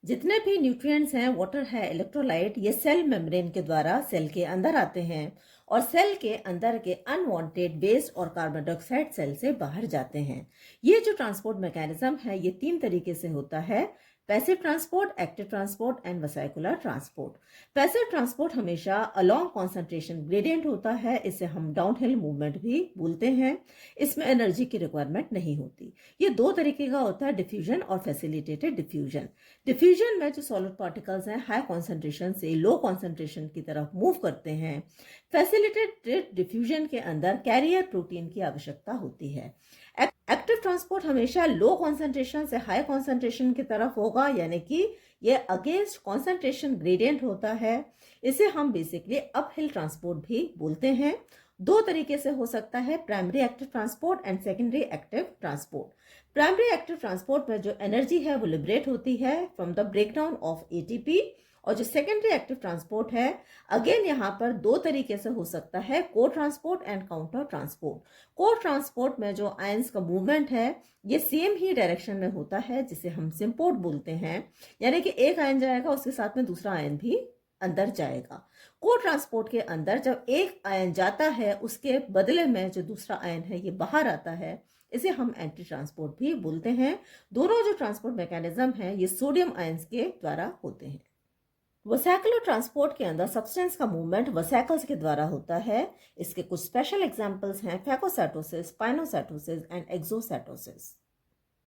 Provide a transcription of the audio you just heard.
जितने भी न्यूट्रिएंट्स हैं, वाटर है, इलेक्ट्रोलाइट, ये सेल मेम्ब्रेन के द्वारा सेल के अंदर आते हैं और सेल के अंदर के अनवांटेड वेस्ट और कार्बन डाइऑक्साइड सेल से बाहर जाते हैं। ये जो ट्रांसपोर्ट मैकेनिज्म है ये 3 तरीके से होता है: passive transport, active transport and vesicular transport. Passive transport हमेशा अलोंग कॉन्सेंट्रेशन ग्रेडियंट होता है, इसे हम डाउनहिल मूवमेंट भी बोलते हैं। इसमें एनर्जी की रिक्वायरमेंट नहीं होती। ये 2 तरीके का होता है, डिफ्यूजन और फैसिलिटेटेड डिफ्यूजन। डिफ्यूजन में जो सॉलिड पार्टिकल्स हैं हाई कॉन्सेंट्रेशन से लो कॉन्सेंट्रेशन की तरफ मूव करते हैं। फैसिलिटेटेड डिफ्यूजन के अंदर कैरियर प्रोटीन की आवश्यकता होती है। एक्टिव ट्रांसपोर्ट हमेशा लो कॉन्सेंट्रेशन से हाई कॉन्सेंट्रेशन की तरफ होगा, यानी कि ये अगेंस्ट कॉन्सेंट्रेशन ग्रेडियंट होता है। इसे हम बेसिकली अपहिल ट्रांसपोर्ट भी बोलते हैं। 2 तरीके से हो सकता है, primary active transport and secondary active transport. Primary active transport में जो एनर्जी है वो लिबरेट होती है from the breakdown of ATP. और जो सेकेंडरी एक्टिव ट्रांसपोर्ट है, अगेन यहाँ पर 2 तरीके से हो सकता है, को ट्रांसपोर्ट एंड काउंटर ट्रांसपोर्ट। को ट्रांसपोर्ट में जो आयंस का मूवमेंट है ये सेम ही डायरेक्शन में होता है, जिसे हम सिम्पोर्ट बोलते हैं, यानी कि एक आयन जाएगा उसके साथ में दूसरा आयन भी अंदर जाएगा। को ट्रांसपोर्ट के अंदर जब एक आयन जाता है उसके बदले में जो दूसरा आयन है ये बाहर आता है, इसे हम एंटी ट्रांसपोर्ट भी बोलते हैं। दोनों जो ट्रांसपोर्ट मैकेनिज्म है ये सोडियम आयंस के द्वारा होते हैं। वेसिकुलर ट्रांसपोर्ट के अंदर सब्सटेंस का मूवमेंट वेसिकल्स के द्वारा होता है। इसके कुछ स्पेशल एग्जांपल्स हैं: फैगोसाइटोसिस, पाइनोसाइटोसिस एंड एक्सोसाइटोसिस।